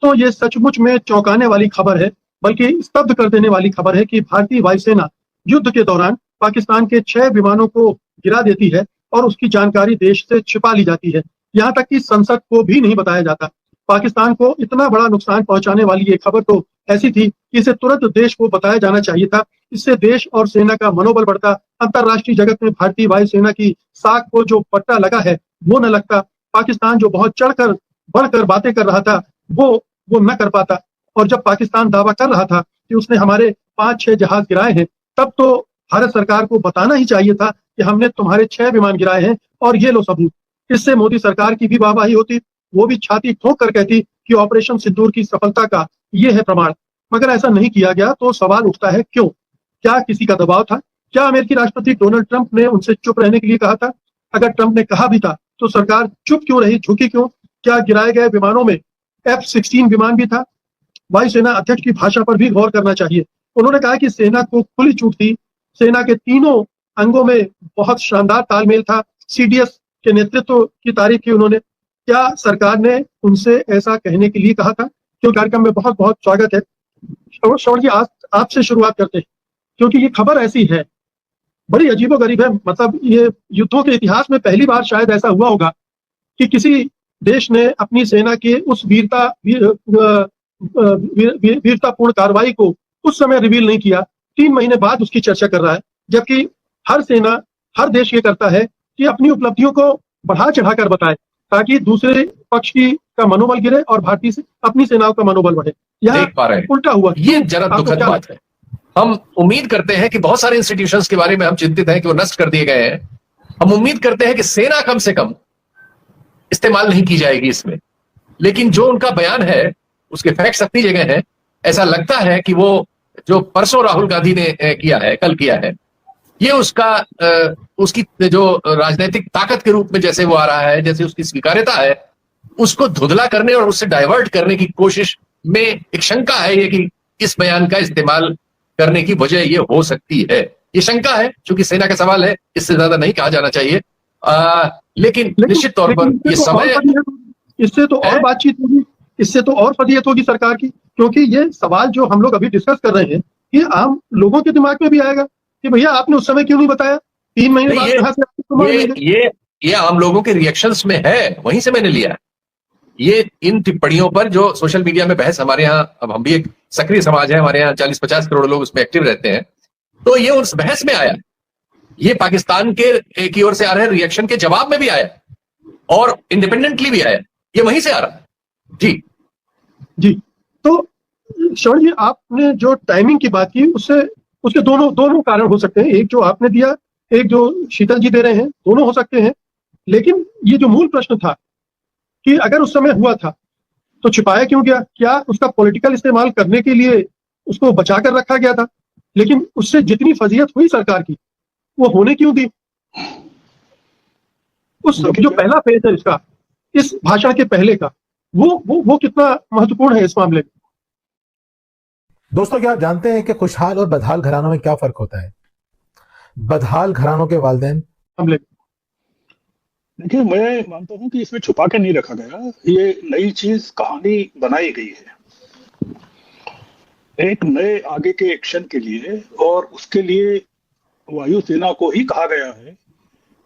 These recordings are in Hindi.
तो ये सचमुच में चौंकाने वाली खबर है, बल्कि स्तब्ध कर देने वाली खबर है कि भारतीय वायुसेना युद्ध के दौरान पाकिस्तान के 6 विमानों को गिरा देती है और उसकी जानकारी देश से छिपा ली जाती है। यहाँ तक कि संसद को भी नहीं बताया जाता। पाकिस्तान को इतना बड़ा नुकसान पहुंचाने वाली ये खबर तो ऐसी थी कि इसे तुरंत देश को बताया जाना चाहिए था। इससे देश और सेना का मनोबल बढ़ता, अंतरराष्ट्रीय जगत में भारतीय वायुसेना की साख को जो पट्टा लगा है वो न लगता। पाकिस्तान जो बहुत चढ़कर बढ़कर बातें कर रहा था वो न कर पाता। और जब पाकिस्तान दावा कर रहा था कि उसने हमारे 5-6 जहाज गिराए हैं, तब तो भारत सरकार को बताना ही चाहिए था कि हमने तुम्हारे 6 विमान गिराए हैं और ये लो सबूत। इससे मोदी सरकार की भी वाहवाही होती, वो भी छाती ठोक कर कहती कि ऑपरेशन सिंदूर की सफलता का ये है प्रमाण। मगर ऐसा नहीं किया गया, तो सवाल उठता है क्यों? क्या किसी का दबाव था? क्या अमेरिकी राष्ट्रपति डोनाल्ड ट्रंप ने उनसे चुप रहने के लिए कहा था? अगर ट्रंप ने कहा भी था तो सरकार चुप क्यों रही, झुकी क्यों? क्या गिराए गए विमानों में F-16 विमान भी था? वायुसेना अध्यक्ष की भाषा पर भी गौर करना चाहिए। उन्होंने कहा कि सेना को खुली छूट थी, सेना के तीनों अंगों में बहुत शानदार तालमेल था, सीडीएस के नेतृत्व की तारीफ की उन्होंने। क्या सरकार ने उनसे ऐसा कहने के लिए कहा था? क्यों कार्यक्रम में बहुत बहुत स्वागत है। श्रवण जी, आपसे शुरुआत करते हैं, क्योंकि ये खबर ऐसी है, बड़ी अजीबोगरीब है। मतलब ये युद्धों के इतिहास में पहली बार शायद ऐसा हुआ होगा कि किसी देश ने अपनी सेना के उस वीरतापूर्ण कार्रवाई को उस समय रिवील नहीं किया, 3 महीने बाद उसकी चर्चा कर रहा है। जबकि हर सेना, हर देश ये करता है कि अपनी उपलब्धियों को बढ़ा चढ़ाकर बताए, ताकि दूसरे पक्ष का मनोबल गिरे और भारतीय से अपनी सेनाओं का मनोबल बढ़े। यहाँ उल्टा हुआ। ये जरा दुखद बात है। हम उम्मीद करते हैं कि बहुत सारे इंस्टीट्यूशंस के बारे में हम चिंतित हैं कि वो नष्ट कर दिए गए हैं। हम उम्मीद करते हैं कि सेना कम से कम इस्तेमाल नहीं की जाएगी इसमें, लेकिन जो उनका बयान है उसके फैक्ट्स अपनी जगह हैं। ऐसा लगता है कि वो जो परसों राहुल गांधी ने किया है, कल किया है, ये उसकी जो राजनीतिक ताकत के रूप में जैसे वो आ रहा है, जैसे उसकी स्वीकार्यता है, उसको धुंधला करने और उससे डाइवर्ट करने की कोशिश में एक शंका है ये कि इस बयान का इस्तेमाल करने की वजह ये हो सकती है। ये शंका है, चूंकि सेना का सवाल है, इससे ज्यादा नहीं कहा जाना चाहिए। लेकिन निश्चित तौर पर ये समय, इससे तो और बातचीत होगी, इससे तो और फजीयत होगी सरकार की, क्योंकि ये सवाल जो हम लोग अभी डिस्कस कर रहे हैं, ये आम लोगों के दिमाग में भी आएगा कि भैया आपने उस समय क्यों नहीं बताया, 3 महीने बाद कहां से ये आम लोगों के रिएक्शंस में है, वहीं से मैंने लिया। ये इन टिप्पणियों पर जो सोशल मीडिया में बहस, हमारे यहाँ, अब हम भी एक सक्रिय समाज है, हमारे यहाँ 40-50 करोड़ लोग उसमें एक्टिव रहते हैं, तो ये उस बहस में आया, ये पाकिस्तान के की ओर से आ रहे रिएक्शन के जवाब में भी आया और इंडिपेंडेंटली भी आया, ये वहीं से आ रहा है। जी तो श्रवण जी, आपने जो टाइमिंग की बात की, उसके दोनों कारण हो सकते हैं। एक जो आपने दिया, एक जो शीतल जी दे रहे हैं, दोनों हो सकते हैं। लेकिन ये जो मूल प्रश्न था कि अगर उस समय हुआ था तो छिपाया क्यों गया? क्या उसका पॉलिटिकल इस्तेमाल करने के लिए उसको बचा कर रखा गया था? लेकिन उससे जितनी फजीयत हुई सरकार की, वो होने क्यों दी? उस जो पहला फेज है इसका, इस भाषण के पहले का, वो कितना महत्वपूर्ण है इस मामले में। दोस्तों, क्या आप जानते हैं कि खुशहाल और बदहाल घरानों में क्या फर्क होता है? बदहाल घरानों के वालिदैन हमले, देखिए, मैं मानता हूं कि इसमें छुपा के नहीं रखा गया, ये नई चीज, कहानी बनाई गई है एक नए आगे के एक्शन के लिए, और उसके लिए वायुसेना को ही कहा गया है,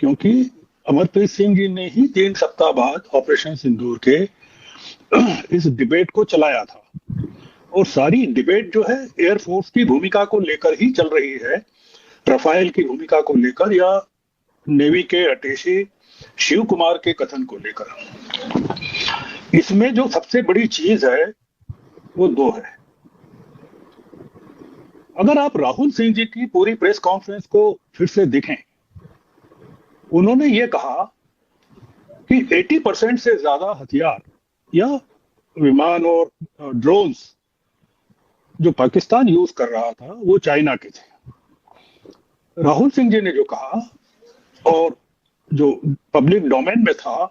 क्योंकि अमरप्रीत सिंह जी ने ही 3 सप्ताह बाद ऑपरेशन सिंदूर के इस डिबेट को चलाया था। और सारी डिबेट जो है एयरफोर्स की भूमिका को लेकर ही चल रही है, रफाल की भूमिका को लेकर या नेवी के अटैचे शिव कुमार के कथन को लेकर। इसमें जो सबसे बड़ी चीज है वो 2 है। अगर आप राहुल सिंह जी की पूरी प्रेस कॉन्फ्रेंस को फिर से देखें, उन्होंने ये कहा कि 80% से ज्यादा हथियार या विमान और ड्रोन्स जो पाकिस्तान यूज कर रहा था वो चाइना के थे। राहुल सिंह जी ने जो कहा, और जो पब्लिक डोमेन में था,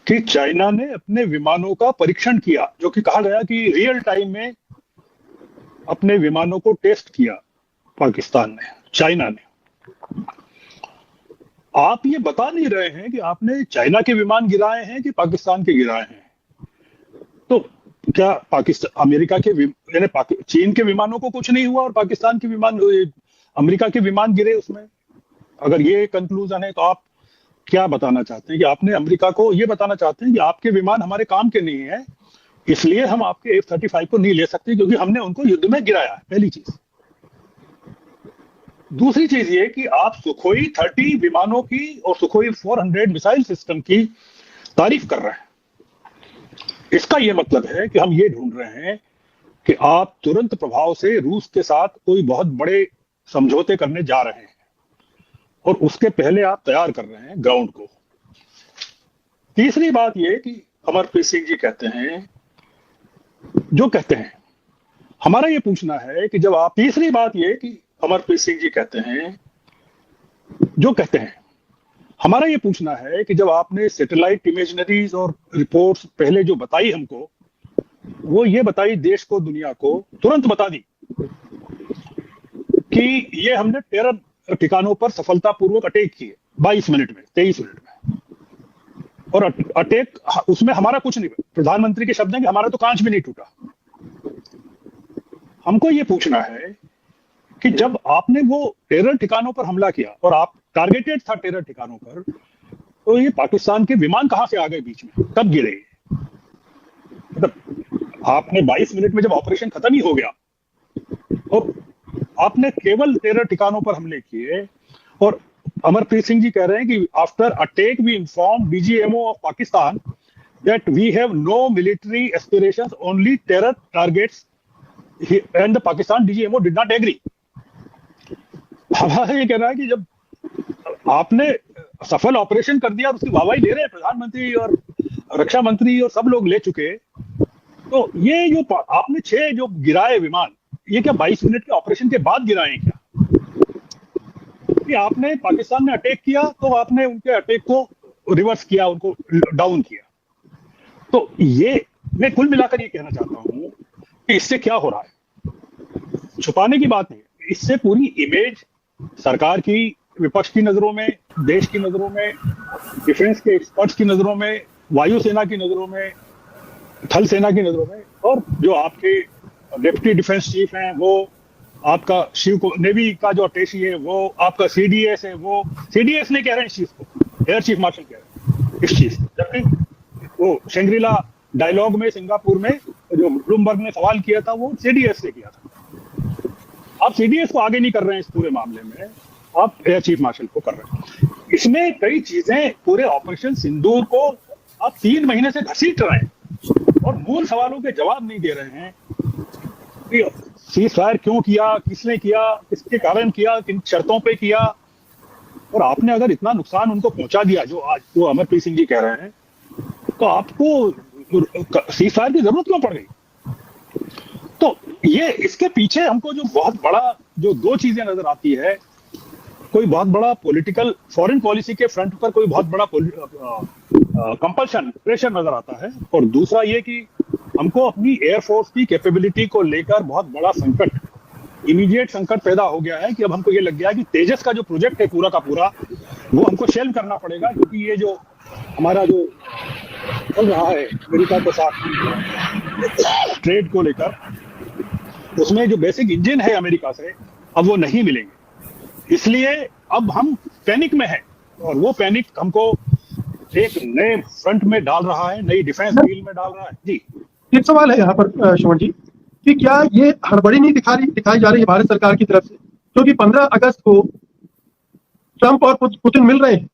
कि चाइना ने अपने विमानों का परीक्षण किया, जो कि कहा गया कि रियल टाइम में अपने विमानों को टेस्ट किया पाकिस्तान ने, चाइना ने। आप ये बता नहीं रहे हैं कि आपने चाइना के विमान गिराए हैं कि पाकिस्तान के गिराए हैं। तो क्या पाकिस्तान अमेरिका के यानी चीन के विमानों को कुछ नहीं हुआ और पाकिस्तान के विमान अमेरिका के विमान गिरे उसमें? अगर ये कंक्लूजन है तो आप क्या बताना चाहते हैं? कि आपने अमेरिका को ये बताना चाहते हैं कि आपके विमान हमारे काम के नहीं है, इसलिए हम आपके F-35 को नहीं ले सकते क्योंकि हमने उनको युद्ध में गिराया? पहली चीज। दूसरी चीज ये कि आप सुखोई 30 विमानों की और सुखोई 400 मिसाइल सिस्टम की तारीफ कर रहे हैं। इसका यह मतलब है कि हम ये ढूंढ रहे हैं कि आप तुरंत प्रभाव से रूस के साथ कोई बहुत बड़े समझौते करने जा रहे हैं और उसके पहले आप तैयार कर रहे हैं ग्राउंड को। तीसरी बात यह कि अमरप्रीत सिंह जी कहते हैं जो कहते हैं, हमारा ये पूछना है कि जब आप तीसरी बात यह कि अमरप्रीत सिंह जी कहते हैं जो कहते हैं, हमारा ये पूछना है कि जब आपने सैटेलाइट इमेजनरीज और रिपोर्ट्स पहले जो बताई हमको, वो ये बताई देश को, दुनिया को तुरंत बता दी कि ये हमने 13 ठिकानों पर सफलतापूर्वक अटैक किए 22 मिनट में, 23 मिनट में, और अटैक उसमें हमारा कुछ नहीं। प्रधानमंत्री के शब्द हैं कि हमारा तो कांच भी नहीं टूटा। हमको ये पूछना है कि जब आपने वो 13 ठिकानों पर हमला किया और आप टारगेटेड था 13 ठिकानों पर, तो ये पाकिस्तान के विमान कहां से आ गए बीच में, कब गिरे? मतलब आपने 22 मिनट में जब ऑपरेशन खत्म ही हो गया और आपने केवल 13 ठिकानों पर हमले किए, और अमरप्रीत सिंह जी कह रहे हैं कि after attack we inform DGMO of Pakistan that we have no military aspirations, only terror targets and the Pakistan DGMO did not agree. हमारा ये कहना है कि जब आपने सफल ऑपरेशन कर दिया और उसकी वाहवाही ले रहे हैं प्रधानमंत्री और रक्षा मंत्री और सब लोग ले चुके, तो ये जो आपने 6 जो गिराए विमान, ये क्या 22 मिनट के ऑपरेशन के बाद गिराए क्या? कि आपने पाकिस्तान में अटैक किया तो आपने उनके अटैक को रिवर्स किया, उनको डाउन किया। तो ये मैं कुल मिलाकर ये कहना चाहता हूं कि इससे क्या हो रहा है, छुपाने की बात नहीं है, इससे पूरी इमेज सरकार की, विपक्ष की नजरों में, देश की नजरों में, डिफेंस के एक्सपर्ट्स की नजरों में, वायुसेना की नजरों में, थल सेना की नजरों में, और जो आपके डिप्टी डिफेंस चीफ हैं, वो आपका नेवी का जो अटैची है, वो आपका सीडीएस है, वो सीडीएस नहीं कह रहे हैं इस चीज को, एयर चीफ मार्शल कह रहे हैं इस चीज, जबकि वो शंग्रीला डायलॉग में सिंगापुर में जो ब्लूमबर्ग ने सवाल किया था वो सीडीएस से किया था। आप सीडीएस को आगे नहीं कर रहे हैं इस पूरे मामले में, आप एयर चीफ मार्शल को कर रहे हैं। इसमें कई चीजें, पूरे ऑपरेशन सिंदूर को आप 3 महीने से घसीट रहे हैं और मूल सवालों के जवाब नहीं दे रहे हैं कि सीज फायर क्यों किया, किसने किया, किसके कारण किया, किन शर्तों पे किया। और आपने अगर इतना नुकसान उनको पहुंचा दिया जो आज जो अमरप्रीत सिंह जी कह रहे हैं, तो आपको सीज फायर की जरूरत क्यों पड़ गई? तो ये इसके पीछे हमको जो बहुत बड़ा जो 2 चीजें नजर आती है, कोई बहुत बड़ा पॉलिटिकल फॉरेन पॉलिसी के फ्रंट पर कोई बहुत बड़ा कंपल्शन, प्रेशर नजर आता है, और दूसरा ये कि हमको अपनी एयरफोर्स की कैपेबिलिटी को लेकर बहुत बड़ा संकट, इमीडिएट संकट पैदा हो गया है कि अब हमको ये लग गया है कि तेजस का जो प्रोजेक्ट है पूरा का पूरा, वो हमको शेल्व करना पड़ेगा, क्योंकि ये जो हमारा जो चल रहा है अमेरिका के साथ ट्रेड को लेकर, उसमें जो बेसिक इंजन है अमेरिका से, अब वो नहीं मिलेंगे। इसलिए अब हम पैनिक में हैं, और वो पैनिक हमको एक नए फ्रंट में डाल रहा है, नई डिफेंस डील में डाल रहा है। जी, एक सवाल है यहाँ पर श्रवण जी, कि क्या ये हड़बड़ी नहीं दिखाई जा रही है भारत सरकार की तरफ से, क्योंकि 15 अगस्त को ट्रंप और पुतिन मिल रहे हैं,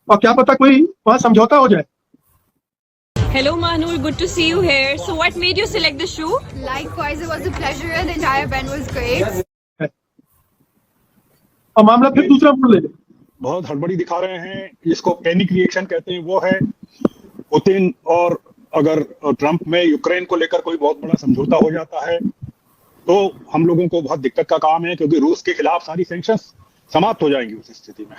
और क्या पता कोई वहां समझौता हो जाए। Hello Mahnul, good to see you here. So what made you select the shoe? Likewise, it was a pleasure. The entire event was great. और मामला फिर दूसरा मोड़ ले ले। बहुत हड़बड़ी दिखा रहे हैं, जिसको पैनिक रिएक्शन कहते हैं, वो है पुतिन, और अगर ट्रंप में यूक्रेन को लेकर कोई बहुत बड़ा समझौता हो जाता है तो हम लोगों को बहुत दिक्कत का काम है, क्योंकि रूस के खिलाफ सारी सैंक्शंस समाप्त हो जाएंगी उस स्थिति में,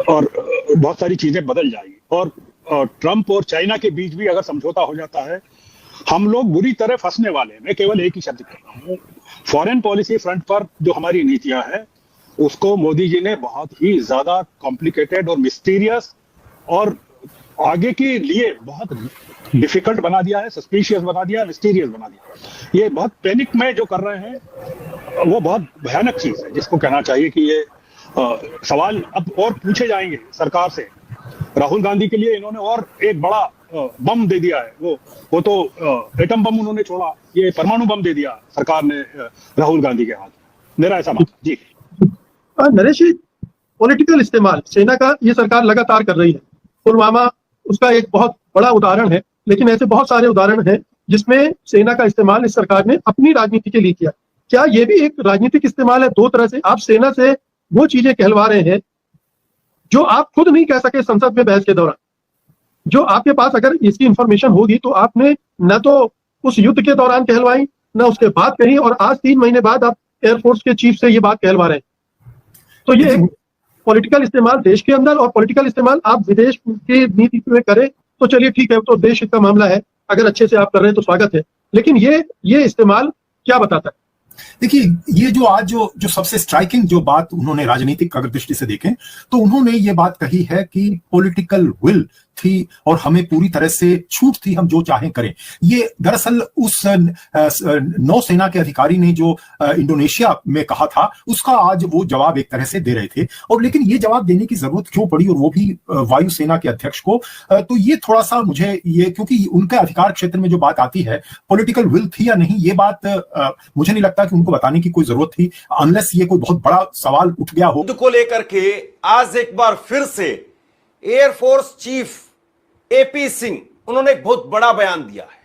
और बहुत सारी चीजें बदल जाएगी। और ट्रंप और चाइना के बीच भी अगर समझौता हो जाता है, हम लोग बुरी तरह फंसने वाले हैं। मैं केवल एक ही शब्द कह रहा हूँ, फॉरेन पॉलिसी फ्रंट पर जो हमारी नीतियां हैं, उसको मोदी जी ने बहुत ही ज्यादा कॉम्प्लिकेटेड और मिस्टीरियस और आगे के लिए बहुत डिफिकल्ट बना दिया है, सस्पिशियस बना दिया, मिस्टीरियस बना दिया। ये बहुत पैनिक में जो कर रहे हैं वो बहुत भयानक चीज है, जिसको कहना चाहिए कि ये सवाल अब और पूछे जाएंगे सरकार से। राहुल गांधी के लिए इन्होंने और एक बड़ा बम दे दिया है, वो तो एटम बम उन्होंने छोड़ा, ये परमाणु बम दे दिया सरकार ने राहुल गांधी के हाथ। मेरा ऐसा मानना जी। नरेश जी, पॉलिटिकल इस्तेमाल सेना का ये सरकार लगातार कर रही है। पुलवामा उसका एक बहुत बड़ा उदाहरण है, लेकिन ऐसे बहुत सारे उदाहरण हैं जिसमें सेना का इस्तेमाल इस सरकार ने अपनी राजनीति के लिए किया। क्या ये भी एक राजनीतिक इस्तेमाल है? दो तरह से आप सेना से वो चीजें कहलवा रहे हैं जो आप खुद नहीं कह सके संसद में बहस के दौरान। जो आपके पास अगर इसकी इंफॉर्मेशन होगी तो आपने न तो उस युद्ध के दौरान कहलवाई, न उसके बाद कही, और आज 3 महीने बाद आप एयरफोर्स के चीफ से ये बात कहलवा रहे हैं। तो ये पॉलिटिकल इस्तेमाल देश के अंदर और पॉलिटिकल इस्तेमाल आप विदेश की नीति में करें तो चलिए ठीक है, तो देश का मामला है, अगर अच्छे से आप कर रहे हैं तो स्वागत है। लेकिन ये इस्तेमाल क्या बताता है? देखिए, ये जो आज जो सबसे स्ट्राइकिंग जो बात उन्होंने राजनीतिक अगर दृष्टि से देखें तो उन्होंने ये बात कही है कि पॉलिटिकल विल थी और हमें पूरी तरह से छूट थी, हम जो चाहें करें। ये दरअसल उस नौसेना के अधिकारी ने जो इंडोनेशिया में कहा था उसका आज वो जवाब एक तरह से दे रहे थे। और लेकिन ये जवाब देने की जरूरत क्यों पड़ी, और वो भी वायुसेना के अध्यक्ष को, तो ये थोड़ा सा मुझे ये, क्योंकि उनके अधिकार क्षेत्र में जो बात आती है पॉलिटिकल विल थी या नहीं, ये बात मुझे नहीं लगता कि उनको बताने की कोई जरूरत थी, अनलेस ये कोई बहुत बड़ा सवाल उठ गया हो। को लेकर के आज एक बार फिर से एयरफोर्स चीफ एपी सिंह उन्होंने एक बहुत बड़ा बयान दिया है।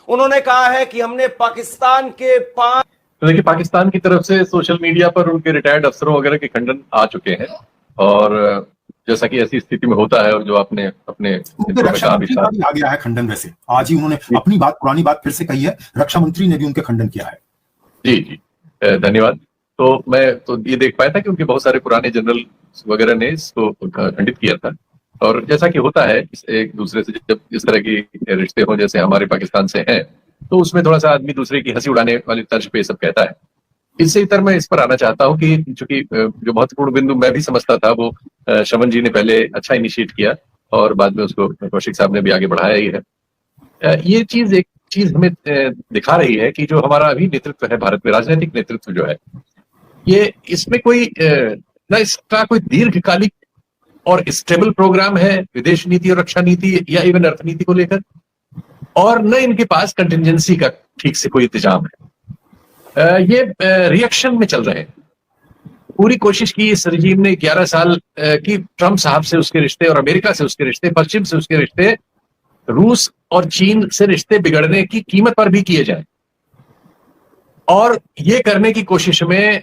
उन्होंने कहा है कि हमने पाकिस्तान के 5 तो देखिए, पाकिस्तान की तरफ से सोशल मीडिया पर उनके रिटायर्ड अफसरों वगैरह के खंडन आ चुके हैं, और जैसा कि ऐसी स्थिति में होता है, और जो आपने अपने रक्षा मंत्री का भी आ गया है खंडन। वैसे आज ही उन्होंने अपनी बात, पुरानी बात फिर से कही है, रक्षा मंत्री ने भी उनके खंडन किया है। जी जी, धन्यवाद। तो मैं तो ये देख पाया था कि उनके बहुत सारे पुराने जनरल वगैरह ने इसको खंडित किया था, और जैसा कि होता है एक दूसरे से जब इस तरह की रिश्ते हो जैसे हमारे पाकिस्तान से हैं, तो उसमें थोड़ा सा आदमी दूसरे की हंसी उड़ाने वाली तर्ज पे सब कहता है। इससे इतर मैं इस पर आना चाहता हूं कि चूंकि जो महत्वपूर्ण बिंदु मैं भी समझता था वो शमन जी ने पहले अच्छा इनिशिएट किया और बाद में उसको कौशिक साहब ने भी आगे बढ़ाया ही है। ये चीज एक चीज हमें दिखा रही है कि जो हमारा अभी नेतृत्व है भारत में, राजनीतिक नेतृत्व जो है, ये इसमें कोई ना इसका कोई दीर्घकालिक और स्टेबल प्रोग्राम है विदेश नीति और रक्षा नीति या इवन अर्थनीति को लेकर, और न इनके पास कंटिजेंसी का ठीक से कोई इंतजाम है। ये रिएक्शन में चल रहे हैं। पूरी कोशिश की इस रजीम ने 11 साल की, ट्रंप साहब से उसके रिश्ते और अमेरिका से उसके रिश्ते, पश्चिम से उसके रिश्ते, रूस और चीन से रिश्ते बिगड़ने की कीमत पर भी किए जाए, और ये करने की कोशिश में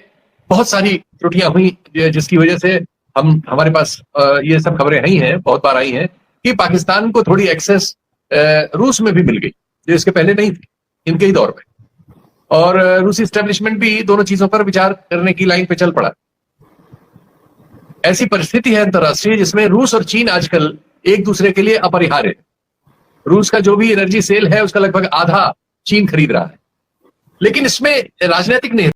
बहुत सारी त्रुटियां हुई, जिसकी वजह से हमारे पास ये सब खबरें आई हैं, बहुत बार आई हैं कि पाकिस्तान को थोड़ी एक्सेस रूस में भी मिल गई जो इसके पहले नहीं थी, इनके ही दौर में, और रूसी एस्टेब्लिशमेंट भी दोनों चीजों पर विचार करने की लाइन पे चल पड़ा। ऐसी परिस्थिति है अंतरराष्ट्रीय जिसमें रूस और चीन आजकल एक दूसरे के लिए अपरिहार्य है। रूस का जो भी एनर्जी सेल है उसका लगभग आधा चीन खरीद रहा है, लेकिन इसमें राजनीतिक नहीं